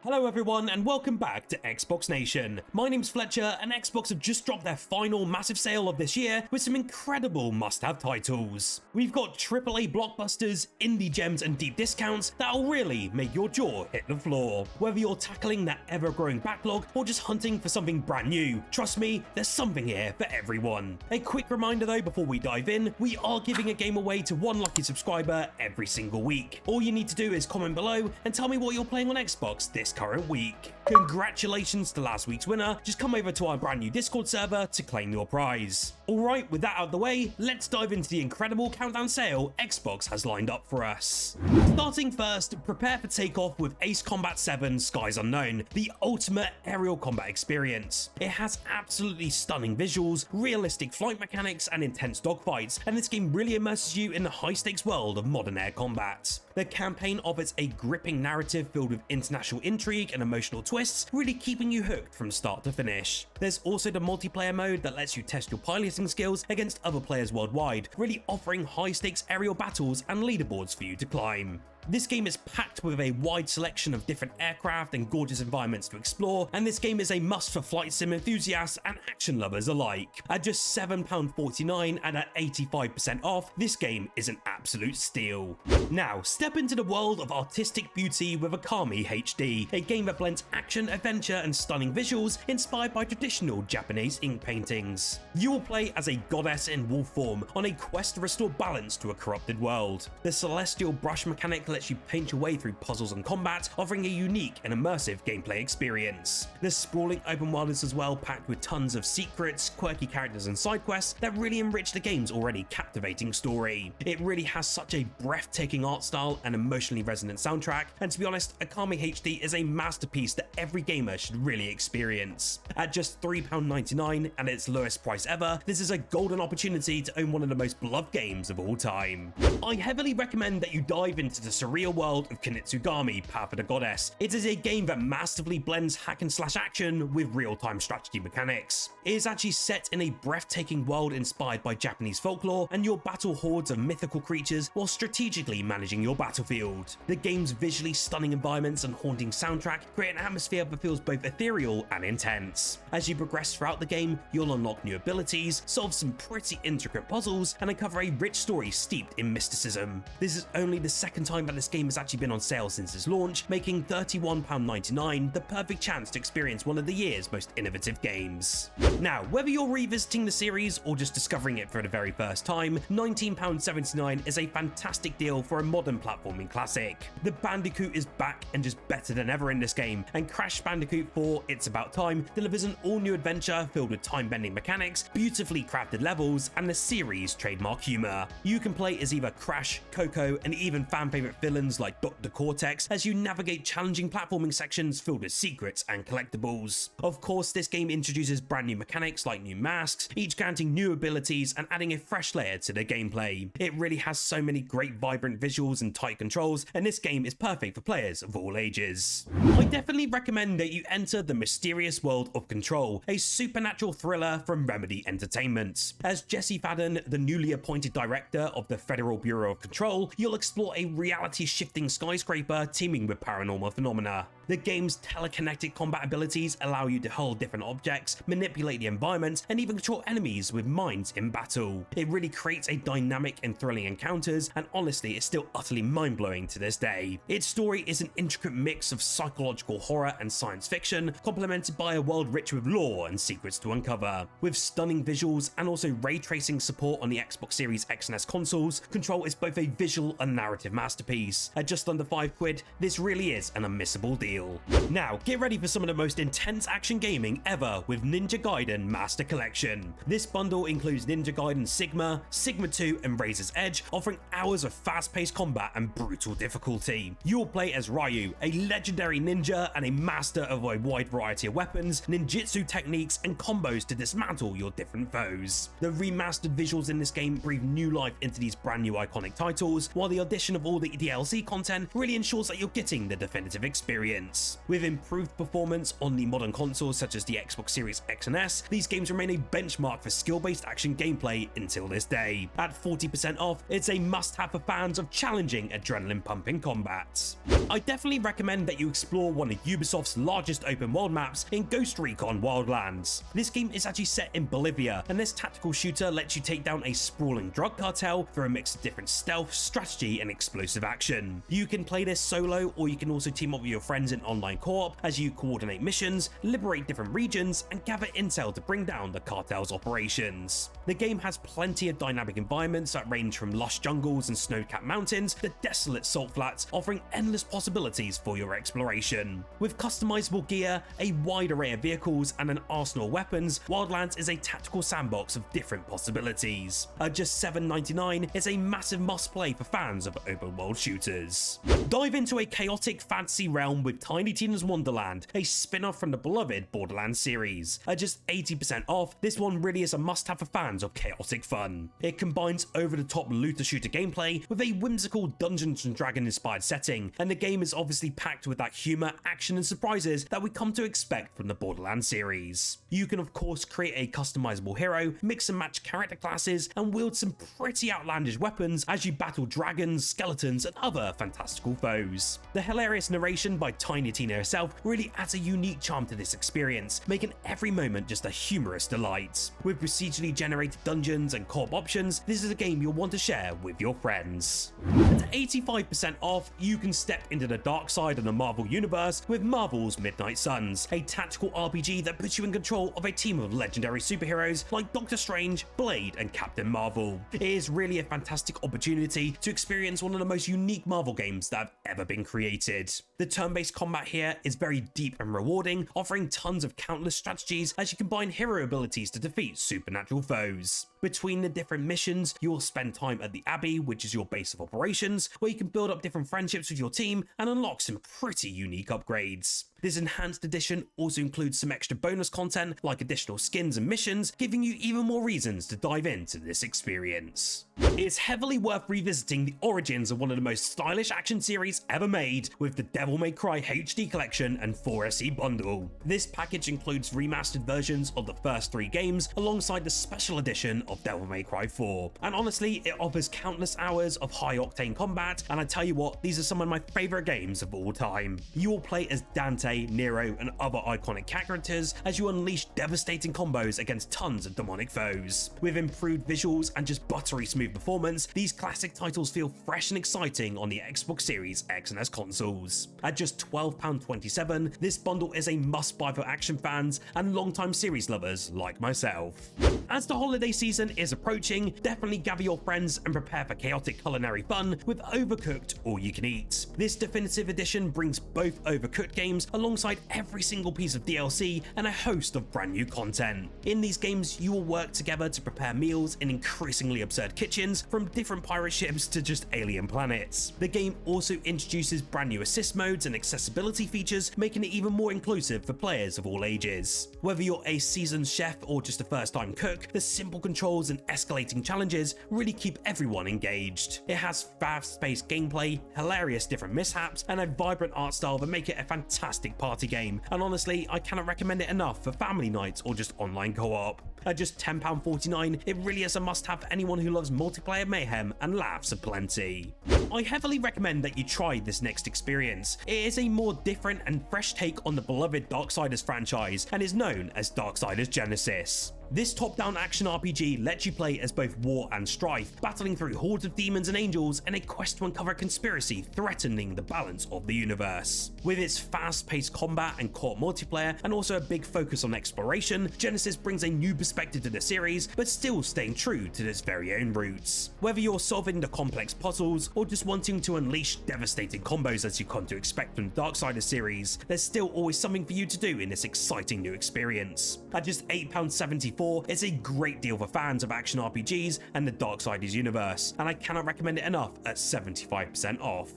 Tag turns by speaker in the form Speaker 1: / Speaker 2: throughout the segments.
Speaker 1: Hello everyone and welcome back to Xbox Nation. My name's Fletcher and Xbox have just dropped their final massive sale of this year with some incredible must-have titles. We've got AAA blockbusters, indie gems and deep discounts that'll really make your jaw hit the floor. Whether you're tackling that ever-growing backlog or just hunting for something brand new, trust me, there's something here for everyone. A quick reminder though before we dive in, we are giving a game away to one lucky subscriber every single week. All you need to do is comment below and tell me what you're playing on Xbox this current week. Congratulations to last week's winner, just come over to our brand new Discord server to claim your prize. Alright, with that out of the way, let's dive into the incredible countdown sale Xbox has lined up for us. Starting first, prepare for takeoff with Ace Combat 7 Skies Unknown, the ultimate aerial combat experience. It has absolutely stunning visuals, realistic flight mechanics and intense dogfights, and this game really immerses you in the high stakes world of modern air combat. The campaign offers a gripping narrative filled with international intrigue and emotional twists, really keeping you hooked from start to finish. There's also the multiplayer mode that lets you test your piloting skills against other players worldwide, really offering high stakes aerial battles and leaderboards for you to climb. This game is packed with a wide selection of different aircraft and gorgeous environments to explore, and this game is a must for flight sim enthusiasts and action lovers alike. At just £7.49 and at 85% off, this game is an absolute steal. Now, step into the world of artistic beauty with Okami HD, a game that blends action, adventure and stunning visuals inspired by traditional Japanese ink paintings. You will play as a goddess in wolf form on a quest to restore balance to a corrupted world. The celestial brush mechanic lets you paint your way through puzzles and combat, offering a unique and immersive gameplay experience. The sprawling open world is as well packed with tons of secrets, quirky characters and side quests that really enrich the game's already captivating story. It really has such a breathtaking art style and emotionally resonant soundtrack, and to be honest, Okami HD is a masterpiece that every gamer should really experience. At just £3.99 and its lowest price ever, this is a golden opportunity to own one of the most beloved games of all time. I heavily recommend that you dive into the surreal world of Kunitsu-Gami, Path of the Goddess. It is a game that masterfully blends hack and slash action with real-time strategy mechanics. It is actually set in a breathtaking world inspired by Japanese folklore, and you'll battle hordes of mythical creatures while strategically managing your battlefield. The game's visually stunning environments and haunting soundtrack create an atmosphere that feels both ethereal and intense. As you progress throughout the game, you'll unlock new abilities, solve some pretty intricate puzzles, and uncover a rich story steeped in mysticism. This is only the second time that this game has actually been on sale since its launch, making £31.99 the perfect chance to experience one of the year's most innovative games. Now, whether you're revisiting the series or just discovering it for the very first time, £19.79 is a fantastic deal for a modern platforming classic. The Bandicoot is back and just better than ever in this game, and Crash Bandicoot 4 It's About Time delivers an all-new adventure filled with time-bending mechanics, beautifully crafted levels, and the series' trademark humour. You can play as either Crash, Coco, and even fan-favourite villains like Dr. Cortex as you navigate challenging platforming sections filled with secrets and collectibles. Of course, this game introduces brand new mechanics like new masks, each granting new abilities and adding a fresh layer to the gameplay. It really has so many great vibrant visuals and tight controls, and this game is perfect for players of all ages. I definitely recommend that you enter the mysterious world of Control, a supernatural thriller from Remedy Entertainment. As Jesse Fadden, the newly appointed director of the Federal Bureau of Control, you'll explore a reality-shifting skyscraper teeming with paranormal phenomena. The game's telekinetic combat abilities allow you to hold different objects, manipulate the environment, and even control enemies with minds in battle. It really creates a dynamic and thrilling encounters, and honestly, it's still utterly mind-blowing to this day. Its story is an intricate mix of psychological horror and science fiction, complemented by a world rich with lore and secrets to uncover. With stunning visuals and also ray tracing support on the Xbox Series X and S consoles, Control is both a visual and narrative masterpiece. At just under £5, this really is an unmissable deal. Now, get ready for some of the most intense action gaming ever with Ninja Gaiden Master Collection. This bundle includes Ninja Gaiden Sigma, Sigma 2 and Razor's Edge, offering hours of fast-paced combat and brutal difficulty. You'll play as Ryu, a legendary ninja and a master of a wide variety of weapons, ninjutsu techniques and combos to dismantle your different foes. The remastered visuals in this game breathe new life into these brand new iconic titles, while the addition of all the DLC content really ensures that you're getting the definitive experience. experience. With improved performance on the modern consoles such as the Xbox Series X and S, these games remain a benchmark for skill-based action gameplay until this day. At 40% off, it's a must-have for fans of challenging, adrenaline-pumping combat. I definitely recommend that you explore one of Ubisoft's largest open world maps in Ghost Recon Wildlands. This game is actually set in Bolivia, and this tactical shooter lets you take down a sprawling drug cartel through a mix of different stealth, strategy, and explosive action. You can play this solo, or you can also team up with your friends in online co-op as you coordinate missions, liberate different regions, and gather intel to bring down the cartel's operations. The game has plenty of dynamic environments that range from lush jungles and snow-capped mountains to desolate salt flats, offering endless possibilities for your exploration. With customizable gear, a wide array of vehicles, and an arsenal of weapons, Wildlands is a tactical sandbox of different possibilities. At just $7.99, it's a massive must-play for fans of open-world shooters. Dive into a chaotic fantasy realm with Tiny Tina's Wonderland, a spin-off from the beloved Borderlands series. At just 80% off, this one really is a must-have for fans of chaotic fun. It combines over-the-top looter-shooter gameplay with a whimsical Dungeons & Dragons-inspired setting, and the game is obviously packed with that humor, action, and surprises that we come to expect from the Borderlands series. You can of course create a customizable hero, mix and match character classes, and wield some pretty outlandish weapons as you battle dragons, skeletons, and other fantastical foes. The hilarious narration by Tiny Tina herself really adds a unique charm to this experience, making every moment just a humorous delight. With procedurally generated dungeons and co-op options, this is a game you'll want to share with your friends. At 85% off, you can step into the dark side of the Marvel universe with Marvel's Midnight Suns, a tactical RPG that puts you in control of a team of legendary superheroes like Doctor Strange, Blade, and Captain Marvel. It is really a fantastic opportunity to experience one of the most unique Marvel games that have ever been created. The turn-based combat here is very deep and rewarding, offering tons of countless strategies as you combine hero abilities to defeat supernatural foes. Between the different missions, you will spend time at the Abbey, which is your base of operations, where you can build up different friendships with your team and unlock some pretty unique upgrades. This enhanced edition also includes some extra bonus content like additional skins and missions, giving you even more reasons to dive into this experience. It's heavily worth revisiting the origins of one of the most stylish action series ever made with the Devil May Cry HD Collection and 4SE Bundle. This package includes remastered versions of the first 3 games alongside the special edition of Devil May Cry 4, and honestly it offers countless hours of high-octane combat, and I tell you what, these are some of my favourite games of all time. You will play as Dante, Nero, and other iconic characters as you unleash devastating combos against tons of demonic foes. With improved visuals and just buttery smooth performance, these classic titles feel fresh and exciting on the Xbox Series X and S consoles. At just £12.27, this bundle is a must-buy for action fans and long-time series lovers like myself. As the holiday season is approaching, definitely gather your friends and prepare for chaotic culinary fun with Overcooked All You Can Eat. This definitive edition brings both Overcooked games alongside every single piece of DLC and a host of brand new content. In these games, you will work together to prepare meals in increasingly absurd kitchens, from different pirate ships to just alien planets. The game also introduces brand new assist modes and accessibility features, making it even more inclusive for players of all ages. Whether you're a seasoned chef or just a first-time cook, the simple controls and escalating challenges really keep everyone engaged. It has fast-paced gameplay, hilarious different mishaps, and a vibrant art style that make it a fantastic party game, and honestly, I cannot recommend it enough for family nights or just online co-op. At just £10.49, it really is a must-have for anyone who loves multiplayer mayhem and laughs aplenty. I heavily recommend that you try this next experience. It is a more different and fresh take on the beloved Darksiders franchise and is known as Darksiders Genesis. This top-down action RPG lets you play as both war and strife, battling through hordes of demons and angels in a quest to uncover a conspiracy threatening the balance of the universe. With its fast-paced combat and co-op multiplayer, and also a big focus on exploration, Genesis brings a new perspective to the series, but still staying true to its very own roots. Whether you're solving the complex puzzles, or just wanting to unleash devastating combos as you come to expect from the Darksiders series, there's still always something for you to do in this exciting new experience. At just £8.74, it's a great deal for fans of action RPGs and the Darksiders universe, and I cannot recommend it enough at 75% off.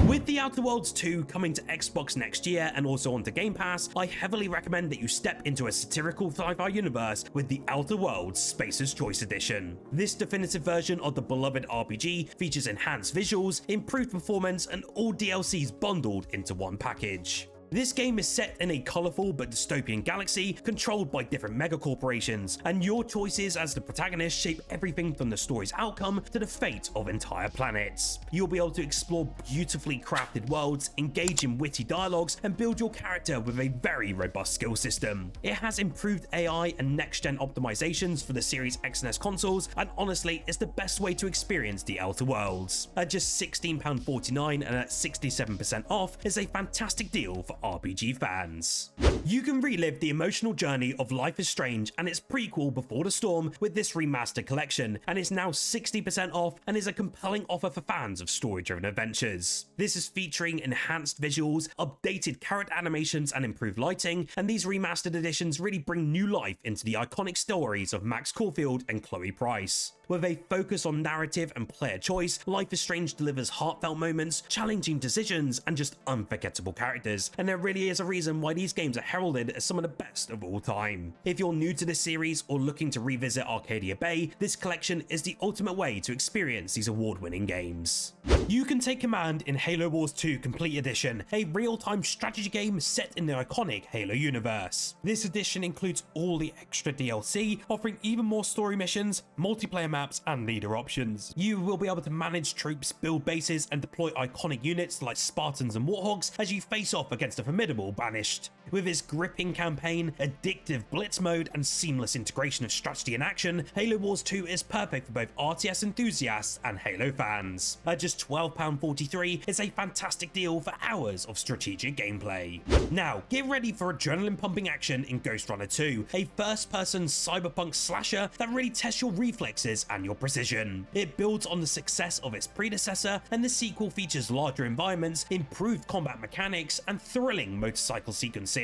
Speaker 1: With The Outer Worlds 2 coming to Xbox next year and also onto Game Pass, I heavily recommend that you step into a satirical sci-fi universe with The Outer Worlds Spacer's Choice Edition. This definitive version of the beloved RPG features enhanced visuals, improved performance, and all DLCs bundled into one package. This game is set in a colourful but dystopian galaxy controlled by different megacorporations, and your choices as the protagonist shape everything from the story's outcome to the fate of entire planets. You'll be able to explore beautifully crafted worlds, engage in witty dialogues, and build your character with a very robust skill system. It has improved AI and next-gen optimizations for the Series X and S consoles, and honestly, it's the best way to experience the Outer Worlds. At just £16.49 and at 67% off is a fantastic deal for RPG fans. You can relive the emotional journey of Life is Strange and its prequel Before the Storm with this remastered collection, and it's now 60% off and is a compelling offer for fans of story-driven adventures. This is featuring enhanced visuals, updated character animations and improved lighting, and these remastered editions really bring new life into the iconic stories of Max Caulfield and Chloe Price. With a focus on narrative and player choice, Life is Strange delivers heartfelt moments, challenging decisions, and just unforgettable characters, and there really is a reason why these games are heralded as some of the best of all time. If you're new to this series or looking to revisit Arcadia Bay, this collection is the ultimate way to experience these award-winning games. You can take command in Halo Wars 2 Complete Edition, a real-time strategy game set in the iconic Halo universe. This edition includes all the extra DLC, offering even more story missions, multiplayer maps, and leader options. You will be able to manage troops, build bases, and deploy iconic units like Spartans and Warthogs as you face off against a formidable Banished. With its gripping campaign, addictive blitz mode, and seamless integration of strategy and action, Halo Wars 2 is perfect for both RTS enthusiasts and Halo fans. At just £12.43, it's a fantastic deal for hours of strategic gameplay. Now, get ready for adrenaline-pumping action in Ghostrunner 2, a first-person cyberpunk slasher that really tests your reflexes and your precision. It builds on the success of its predecessor, and the sequel features larger environments, improved combat mechanics, and thrilling motorcycle sequences.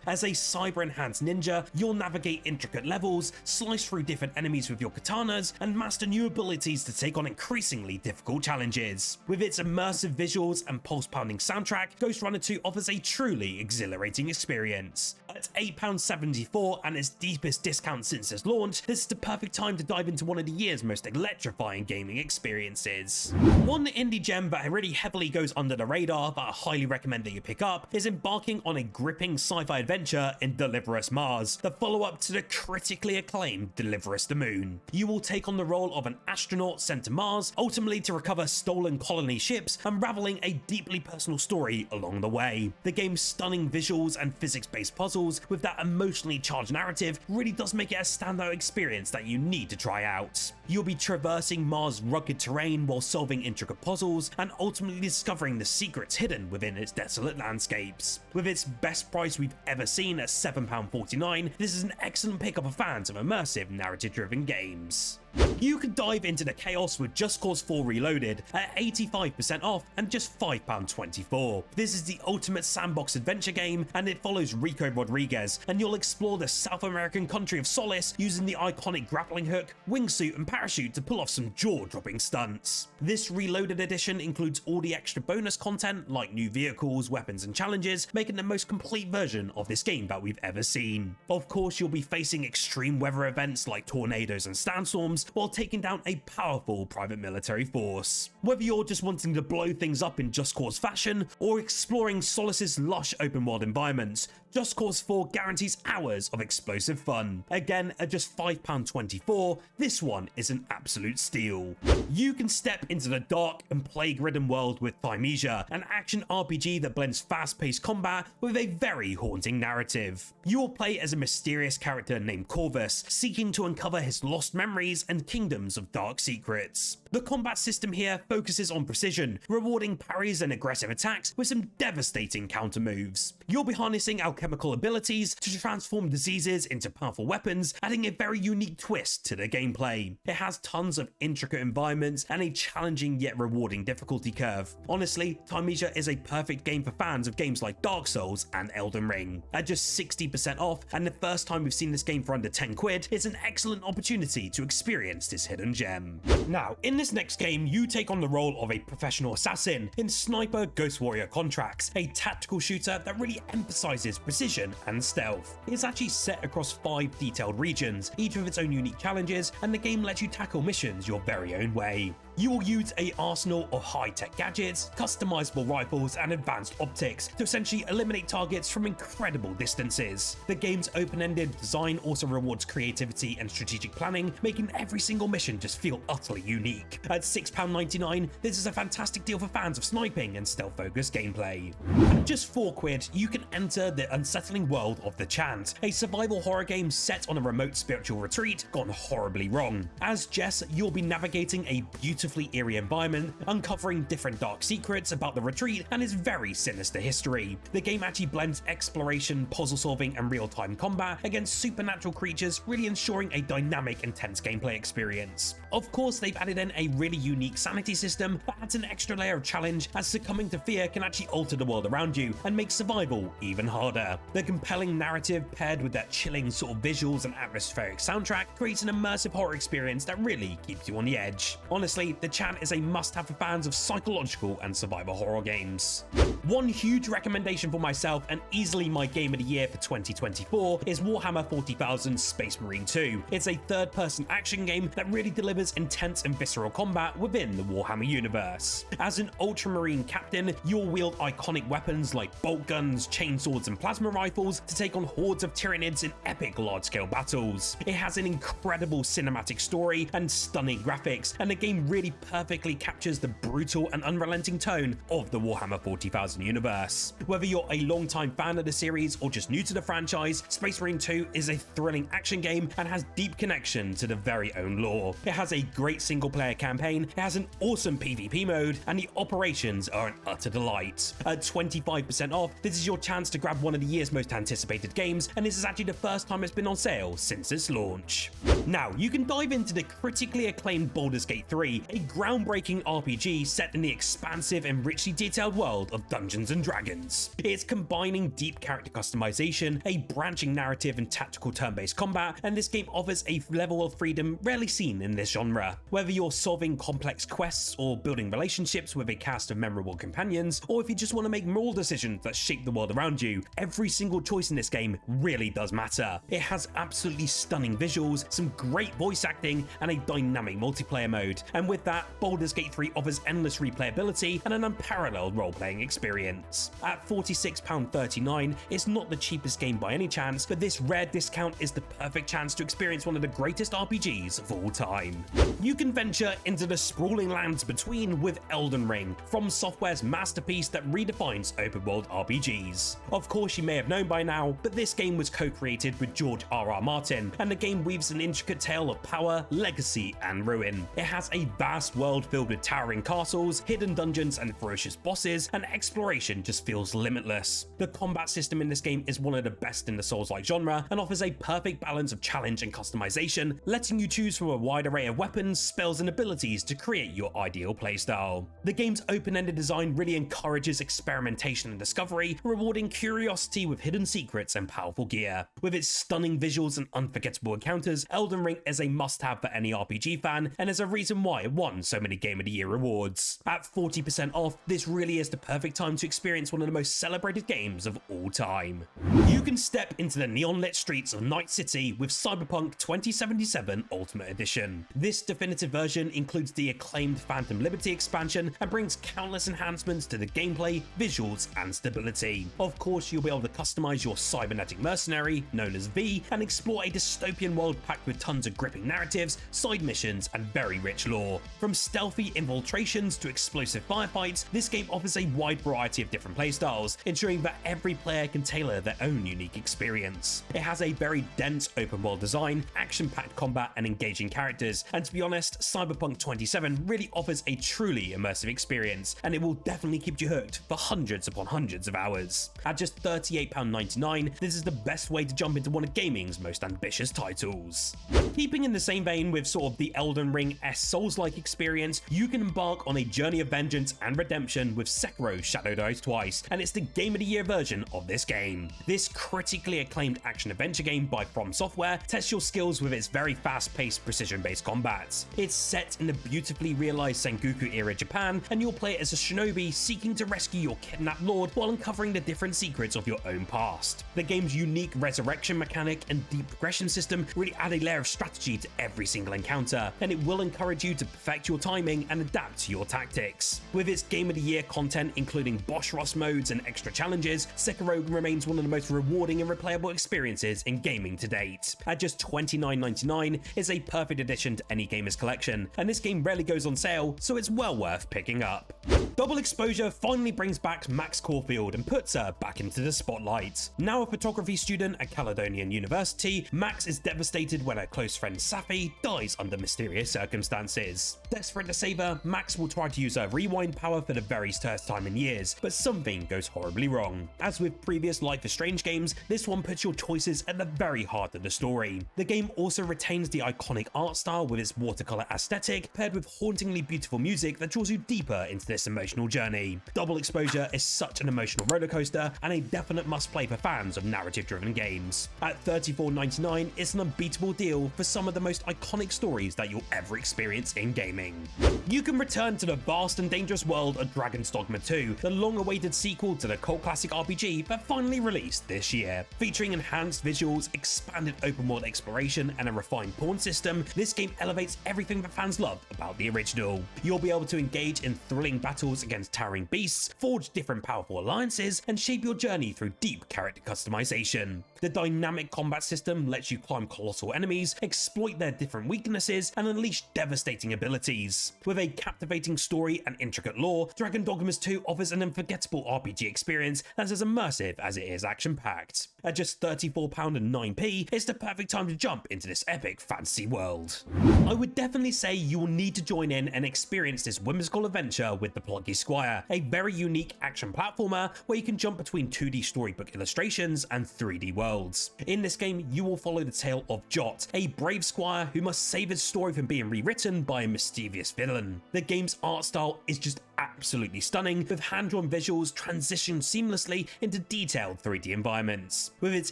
Speaker 1: As a cyber-enhanced ninja, you'll navigate intricate levels, slice through different enemies with your katanas, and master new abilities to take on increasingly difficult challenges. With its immersive visuals and pulse-pounding soundtrack, Ghostrunner 2 offers a truly exhilarating experience. At £8.74 and its deepest discount since its launch, this is the perfect time to dive into one of the year's most electrifying gaming experiences. One indie gem that really heavily goes under the radar that I highly recommend that you pick up is embarking on a gripping sci-fi adventure in Deliverus Mars, the follow-up to the critically acclaimed Deliverus the Moon. You will take on the role of an astronaut sent to Mars, ultimately to recover stolen colony ships, unraveling a deeply personal story along the way. The game's stunning visuals and physics-based puzzles with that emotionally charged narrative really does make it a standout experience that you need to try out. You'll be traversing Mars' rugged terrain while solving intricate puzzles and ultimately discovering the secrets hidden within its desolate landscapes. With its best price we've ever seen at £7.49, this is an excellent pickup for fans of immersive narrative-driven games. You can dive into the chaos with Just Cause 4 Reloaded at 85% off and just £5.24. This is the ultimate sandbox adventure game, and it follows Rico Rodriguez, and you'll explore the South American country of Solace using the iconic grappling hook, wingsuit, and parachute to pull off some jaw-dropping stunts. This Reloaded edition includes all the extra bonus content like new vehicles, weapons, and challenges, making the most complete version of this game that we've ever seen. Of course, you'll be facing extreme weather events like tornadoes and sandstorms, while taking down a powerful private military force. Whether you're just wanting to blow things up in Just Cause fashion, or exploring Solace's lush open world environments, Just Cause 4 guarantees hours of explosive fun. Again, at just £5.24, this one is an absolute steal. You can step into the dark and plague-ridden world with Thymesia, an action RPG that blends fast-paced combat with a very haunting narrative. You will play as a mysterious character named Corvus, seeking to uncover his lost memories and kingdoms of dark secrets. The combat system here focuses on precision, rewarding parries and aggressive attacks with some devastating counter moves. You'll be harnessing alchemical abilities to transform diseases into powerful weapons, adding a very unique twist to the gameplay. It has tons of intricate environments and a challenging yet rewarding difficulty curve. Honestly, Thymesia is a perfect game for fans of games like Dark Souls and Elden Ring. At just 60% off, and the first time we've seen this game for under 10 quid, it's an excellent opportunity to experience this hidden gem. Now, in this next game, you take on the role of a professional assassin in Sniper Ghost Warrior Contracts, a tactical shooter that really emphasizes precision and stealth. It's actually set across 5 detailed regions, each with its own unique challenges, and the game lets you tackle missions your very own way. You will use an arsenal of high-tech gadgets, customizable rifles, and advanced optics to essentially eliminate targets from incredible distances. The game's open-ended design also rewards creativity and strategic planning, making every single mission just feel utterly unique. At £6.99, this is a fantastic deal for fans of sniping and stealth-focused gameplay. At just £4, you can enter the unsettling world of the Chant, a survival horror game set on a remote spiritual retreat gone horribly wrong. As Jess, you'll be navigating a beautifully eerie environment, uncovering different dark secrets about the retreat and its very sinister history. The game actually blends exploration, puzzle solving, and real-time combat against supernatural creatures, really ensuring a dynamic, intense gameplay experience. Of course, they've added in a really unique sanity system that adds an extra layer of challenge, as succumbing to fear can actually alter the world around you and make survival even harder. The compelling narrative paired with that chilling sort of visuals and atmospheric soundtrack creates an immersive horror experience that really keeps you on the edge. Honestly, the Chant is a must-have for fans of psychological and survival horror games. One huge recommendation for myself, and easily my game of the year for 2024, is Warhammer 40,000 Space Marine 2. It's a third-person action game that really delivers intense and visceral combat within the Warhammer universe. As an ultramarine captain, you'll wield iconic weapons like bolt guns, chainswords, and plasma rifles to take on hordes of Tyranids in epic large-scale battles. It has an incredible cinematic story and stunning graphics, and the game really perfectly captures the brutal and unrelenting tone of the Warhammer 40,000 universe. Whether you're a long-time fan of the series or just new to the franchise, Space Marine 2 is a thrilling action game and has deep connection to the very own lore. It has a great single-player campaign, it has an awesome PvP mode, and the operations are an utter delight. At 25% off, this is your chance to grab one of the year's most anticipated games, and this is actually the first time it's been on sale since its launch. Now, you can dive into the critically acclaimed Baldur's Gate 3, a groundbreaking RPG set in the expansive and richly detailed world of Dungeons & Dragons. It's combining deep character customization, a branching narrative, and tactical turn-based combat, and this game offers a level of freedom rarely seen in this genre. Whether you're solving complex quests or building relationships with a cast of memorable companions, or if you just want to make moral decisions that shape the world around you, every single choice in this game really does matter. It has absolutely stunning visuals, some great voice acting, and a dynamic multiplayer mode. And with that, Baldur's Gate 3 offers endless replayability and an unparalleled role-playing experience. At £46.39, it's not the cheapest game by any chance, but this rare discount is the perfect chance to experience one of the greatest RPGs of all time. You can venture into the sprawling lands between with Elden Ring, From Software's masterpiece that redefines open-world RPGs. Of course, you may have known by now, but this game was co-created with George R.R. Martin, and the game weaves an intricate tale of power, legacy, and ruin. It has a vast world filled with towering castles, hidden dungeons, and ferocious bosses, and exploration just feels limitless. The combat system in this game is one of the best in the Souls-like genre, and offers a perfect balance of challenge and customization, letting you choose from a wide array of weapons, spells, and abilities to create your ideal playstyle. The game's open-ended design really encourages experimentation and discovery, rewarding curiosity with hidden secrets and powerful gear. With its stunning visuals and unforgettable encounters, Elden Ring is a must-have for any RPG fan, and is a reason why it won so many Game of the Year awards. At 40% off, this really is the perfect time to experience one of the most celebrated games of all time. You can step into the neon-lit streets of Night City with Cyberpunk 2077 Ultimate Edition. This definitive version includes the acclaimed Phantom Liberty expansion and brings countless enhancements to the gameplay, visuals, and stability. Of course, you'll be able to customize your cybernetic mercenary, known as V, and explore a dystopian world packed with tons of gripping narratives, side missions, and very rich lore. From stealthy infiltrations to explosive firefights, this game offers a wide variety of different playstyles, ensuring that every player can tailor their own unique experience. It has a very dense open world design, action-packed combat, and engaging characters, and to be honest, Cyberpunk 27 really offers a truly immersive experience, and it will definitely keep you hooked for hundreds upon hundreds of hours. At just £38.99, this is the best way to jump into one of gaming's most ambitious titles. Keeping in the same vein with sort of the Elden Ring-esque Souls-like experience, you can embark on a journey of vengeance and redemption with Sekiro Shadow Die Twice, and it's the Game of the Year version of this game. This critically acclaimed action-adventure game by From Software tests your skills with its very fast-paced, precision-based combat. It's set in the beautifully realized Sengoku-era Japan, and you'll play as a shinobi seeking to rescue your kidnapped lord while uncovering the different secrets of your own past. The game's unique resurrection mechanic and deep progression system really add a layer of strategy to every single encounter, and it will encourage you to perfect your timing and adapt to your tactics. With its Game of the Year content including boss rush modes and extra challenges, Sekiro remains one of the most rewarding and replayable experiences in gaming to date. At just $29.99, it's a perfect addition to any gamer's collection, and this game rarely goes on sale, so it's well worth picking up. Double Exposure finally brings back Max Caulfield and puts her back into the spotlight. Now a photography student at Caledonian University, Max is devastated when her close friend Safi dies under mysterious circumstances. Desperate to save her, Max will try to use her rewind power for the very first time in years, but something goes horribly wrong. As with previous Life is Strange games, this one puts your choices at the very heart of the story. The game also retains the iconic art style with its watercolor aesthetic, paired with hauntingly beautiful music that draws you deeper into this emotional journey. Double Exposure is such an emotional rollercoaster and a definite must-play for fans of narrative-driven games. At $34.99, it's an unbeatable deal for some of the most iconic stories that you'll ever experience in gaming. You can return to the vast and dangerous world of Dragon's Dogma 2, the long-awaited sequel to the cult classic RPG that finally released this year. Featuring enhanced visuals, expanded open-world exploration, and a refined pawn system, this game elevates everything that fans love about the original. You'll be able to engage in thrilling battles against towering beasts, forge different powerful alliances, and shape your journey through deep character customization. The dynamic combat system lets you climb colossal enemies, exploit their different weaknesses, and unleash devastating abilities. With a captivating story and intricate lore, Dragon Dogma 2 offers an unforgettable RPG experience that's as immersive as it is action-packed. At just £34.09, it's the perfect time to jump into this epic fantasy world. I would definitely say you will need to join in and experience this whimsical adventure with the Plucky Squire, a very unique action platformer where you can jump between 2D storybook illustrations and 3D worlds. In this game, you will follow the tale of Jot, a brave squire who must save his story from being rewritten by a mischievous villain. The game's art style is just absolutely stunning, with hand-drawn visuals transitioned seamlessly into detailed 3D environments. With its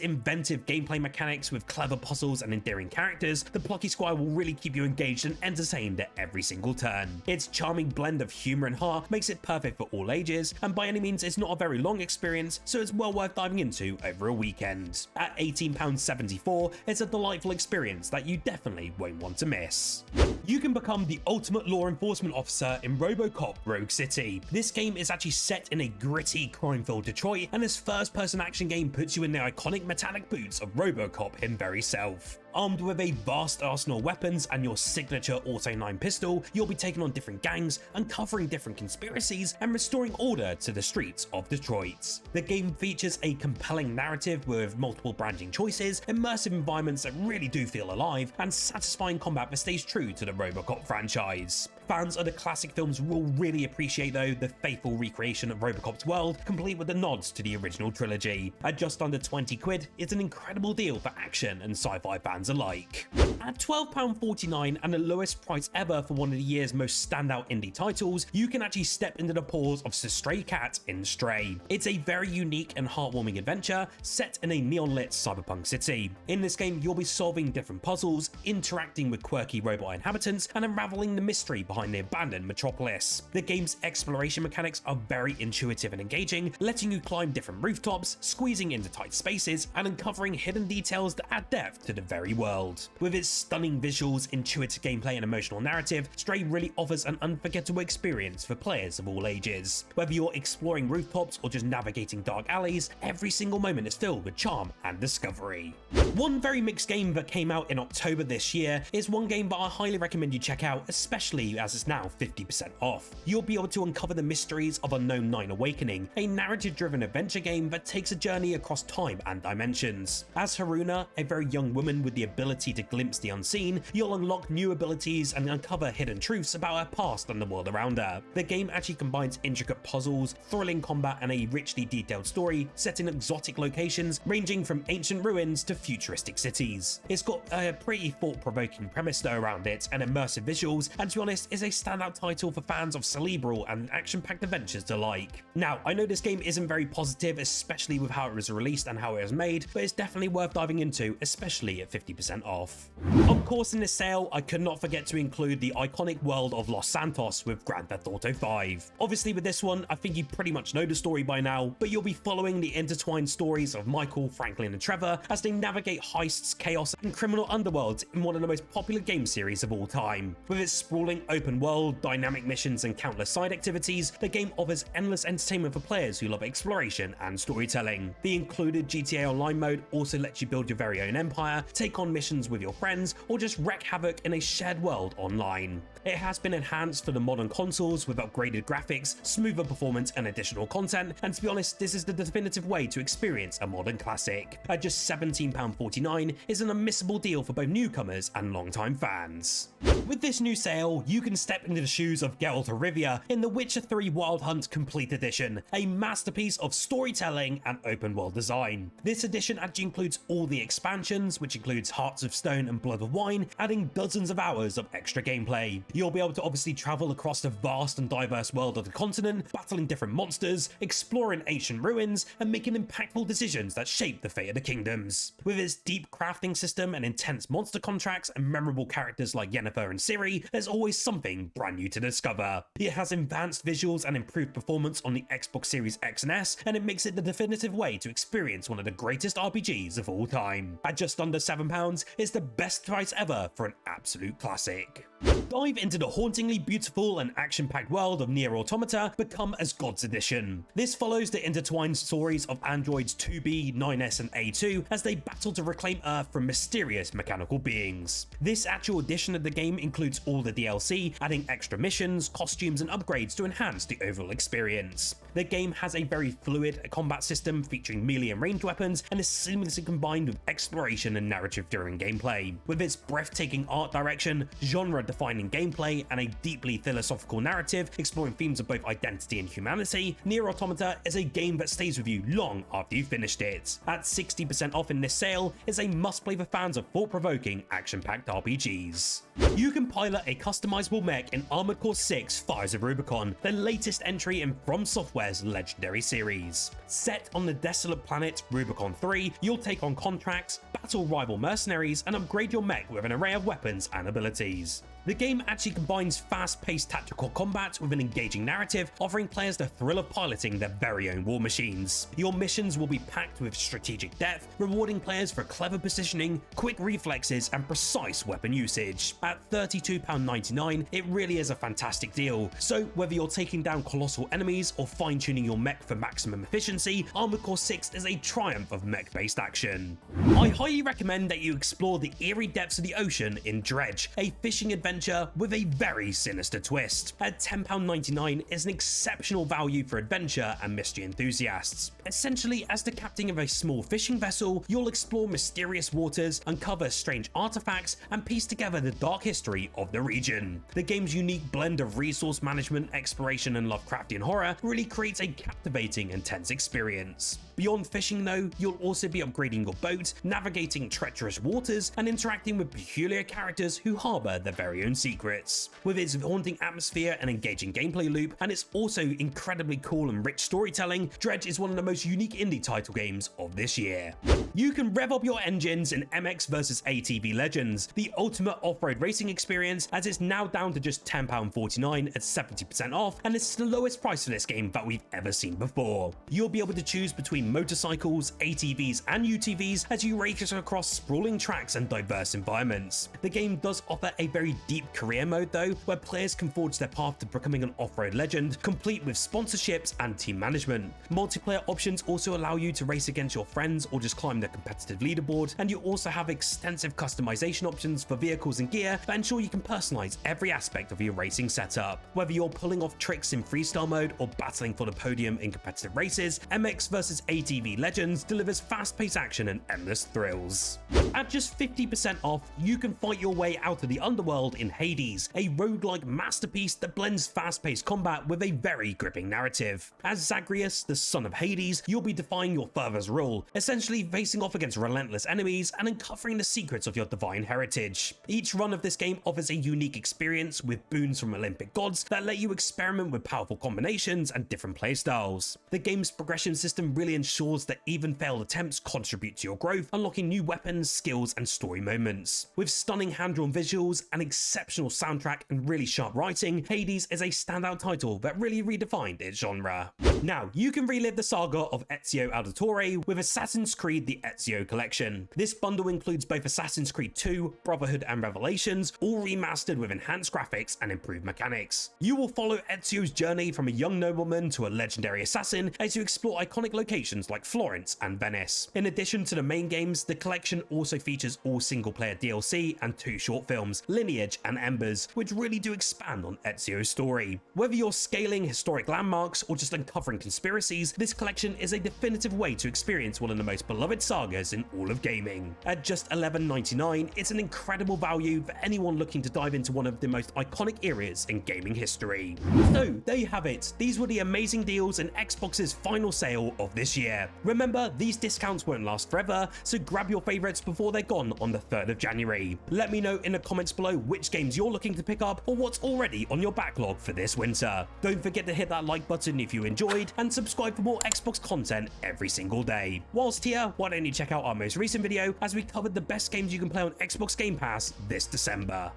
Speaker 1: inventive gameplay mechanics with clever puzzles and endearing characters, the Plucky Squire will really keep you engaged and entertained at every single turn. Its charming blend of humor and heart makes it perfect for all ages, and by any means it's not a very long experience, so it's well worth diving into over a weekend. At £18.74, it's a delightful experience that you definitely won't want to miss. You can become the ultimate law enforcement officer in Robocop Rogue City. This game is actually set in a gritty, crime-filled Detroit, and this first-person action game puts you in the iconic metallic boots of Robocop him very self. Armed with a vast arsenal of weapons and your signature Auto-9 pistol, you'll be taking on different gangs, uncovering different conspiracies, and restoring order to the streets of Detroit. The game features a compelling narrative with multiple branching choices, immersive environments that really do feel alive, and satisfying combat that stays true to the Robocop franchise. Fans of the classic films will really appreciate, though, the faithful recreation of Robocop's world, complete with the nods to the original trilogy. At just under £20, it's an incredible deal for action and sci-fi fans alike. At £12.49 and the lowest price ever for one of the year's most standout indie titles, you can actually step into the paws of the stray cat in Stray. It's a very unique and heartwarming adventure set in a neon-lit cyberpunk city. In this game, you'll be solving different puzzles, interacting with quirky robot inhabitants, and unraveling the mystery behind the abandoned metropolis. The game's exploration mechanics are very intuitive and engaging, letting you climb different rooftops, squeezing into tight spaces, and uncovering hidden details that add depth to the very world. With its stunning visuals, intuitive gameplay, and emotional narrative, Stray really offers an unforgettable experience for players of all ages. Whether you're exploring rooftops or just navigating dark alleys, every single moment is filled with charm and discovery. One very mixed game that came out in October this year is one game that I highly recommend you check out, especially as it's now 50% off. You'll be able to uncover the mysteries of Unknown 9 Awakening, a narrative-driven adventure game that takes a journey across time and dimensions. As Haruna, a very young woman with the ability to glimpse the unseen, you'll unlock new abilities and uncover hidden truths about her past and the world around her. The game actually combines intricate puzzles, thrilling combat, and a richly detailed story set in exotic locations ranging from ancient ruins to futuristic cities. It's got a pretty thought-provoking premise though around it and immersive visuals, and to be honest, is a standout title for fans of cerebral and action-packed adventures alike. Now, I know this game isn't very positive, especially with how it was released and how it was made, but it's definitely worth diving into, especially at 50 50% off. Of course, in this sale, I could not forget to include the iconic world of Los Santos with Grand Theft Auto 5. Obviously with this one, I think you pretty much know the story by now, but you'll be following the intertwined stories of Michael, Franklin and Trevor as they navigate heists, chaos and criminal underworlds in one of the most popular game series of all time. With its sprawling open world, dynamic missions and countless side activities, the game offers endless entertainment for players who love exploration and storytelling. The included GTA Online mode also lets you build your very own empire, take on missions with your friends, or just wreak havoc in a shared world online. It has been enhanced for the modern consoles with upgraded graphics, smoother performance and additional content, and to be honest, this is the definitive way to experience a modern classic. At just £17.49 is an unmissable deal for both newcomers and longtime fans. With this new sale, you can step into the shoes of Geralt of Rivia in The Witcher 3 Wild Hunt Complete Edition, a masterpiece of storytelling and open world design. This edition actually includes all the expansions, which includes Hearts of Stone and Blood of Wine, adding dozens of hours of extra gameplay. You'll be able to obviously travel across the vast and diverse world of the continent, battling different monsters, exploring ancient ruins, and making impactful decisions that shape the fate of the kingdoms. With its deep crafting system and intense monster contracts and memorable characters like Yennefer and Ciri, there's always something brand new to discover. It has advanced visuals and improved performance on the Xbox Series X and S, and it makes it the definitive way to experience one of the greatest RPGs of all time. At just under £7, it's the best price ever for an absolute classic. Dive into the hauntingly beautiful and action-packed world of NieR Automata, Become as Gods Edition. This follows the intertwined stories of androids 2B, 9S and A2 as they battle to reclaim Earth from mysterious mechanical beings. This actual edition of the game includes all the DLC, adding extra missions, costumes and upgrades to enhance the overall experience. The game has a very fluid combat system featuring melee and ranged weapons and is seamlessly combined with exploration and narrative during gameplay. With its breathtaking art direction, genre-defining gameplay, and a deeply philosophical narrative exploring themes of both identity and humanity, NieR Automata is a game that stays with you long after you've finished it. At 60% off in this sale, it's a must-play for fans of thought-provoking, action-packed RPGs. You can pilot a customizable mech in Armored Core 6 Fires of Rubicon, the latest entry in From Software's legendary series. Set on the desolate planet Rubicon 3, you'll take on contracts, battle rival mercenaries, and upgrade your mech with an array of weapons and abilities. The game actually combines fast-paced tactical combat with an engaging narrative, offering players the thrill of piloting their very own war machines. Your missions will be packed with strategic depth, rewarding players for clever positioning, quick reflexes, and precise weapon usage. At £32.99, it really is a fantastic deal, so whether you're taking down colossal enemies or fine-tuning your mech for maximum efficiency, Armored Core 6 is a triumph of mech-based action. I highly recommend that you explore the eerie depths of the ocean in DREDGE, a fishing adventure with a very sinister twist. At £10.99 is an exceptional value for adventure and mystery enthusiasts. Essentially, as the captain of a small fishing vessel, you'll explore mysterious waters, uncover strange artifacts, and piece together the dark history of the region. The game's unique blend of resource management, exploration, and Lovecraftian horror really creates a captivating and tense experience. Beyond fishing though, you'll also be upgrading your boat, navigating treacherous waters, and interacting with peculiar characters who harbour their very own secrets. With its haunting atmosphere and engaging gameplay loop, and its also incredibly cool and rich storytelling, DREDGE is one of the most unique indie title games of this year. You can rev up your engines in MX vs ATV Legends, the ultimate off-road racing experience, as it's now down to just £10.49 at 70% off, and it's the lowest price for this game that we've ever seen before. You'll be able to choose between motorcycles, ATVs and UTVs as you race across sprawling tracks and diverse environments. The game does offer a very deep career mode though, where players can forge their path to becoming an off-road legend, complete with sponsorships and team management. Multiplayer options also allow you to race against your friends or just climb the competitive leaderboard, and you also have extensive customization options for vehicles and gear that ensure you can personalize every aspect of your racing setup. Whether you're pulling off tricks in freestyle mode or battling for the podium in competitive races, MX vs ATV Legends delivers fast-paced action and endless thrills. At just 50% off, you can fight your way out of the underworld in Hades, a roguelike masterpiece that blends fast-paced combat with a very gripping narrative. As Zagreus, the son of Hades, you'll be defying your father's rule, essentially facing off against relentless enemies and uncovering the secrets of your divine heritage. Each run of this game offers a unique experience with boons from Olympic gods that let you experiment with powerful combinations and different playstyles. The game's progression system really ensures that even failed attempts contribute to your growth, unlocking new weapons, skills, and story moments. With stunning hand-drawn visuals, an exceptional soundtrack, and really sharp writing, Hades is a standout title that really redefined its genre. Now, you can relive the saga of Ezio Auditore with Assassin's Creed The Ezio Collection. This bundle includes both Assassin's Creed 2, Brotherhood and Revelations, all remastered with enhanced graphics and improved mechanics. You will follow Ezio's journey from a young nobleman to a legendary assassin as you explore iconic locations like Florence and Venice. In addition to the main games, the collection also features all single-player DLC and 2 short films, Lineage and Embers, which really do expand on Ezio's story. Whether you're scaling historic landmarks or just uncovering conspiracies, this collection is a definitive way to experience one of the most beloved sagas in all of gaming. At just $11.99, it's an incredible value for anyone looking to dive into one of the most iconic eras in gaming history. So there you have it. These were the amazing deals in Xbox's final sale of this year. Remember, these discounts won't last forever, so grab your favorites before they're gone on the 3rd of January. Let me know in the comments below which games you're looking to pick up or what's already on your backlog for this winter. Don't forget to hit that like button if you enjoyed, and subscribe for more Xbox content every single day. Whilst here, why don't you check out our most recent video as we covered the best games you can play on Xbox Game Pass this December.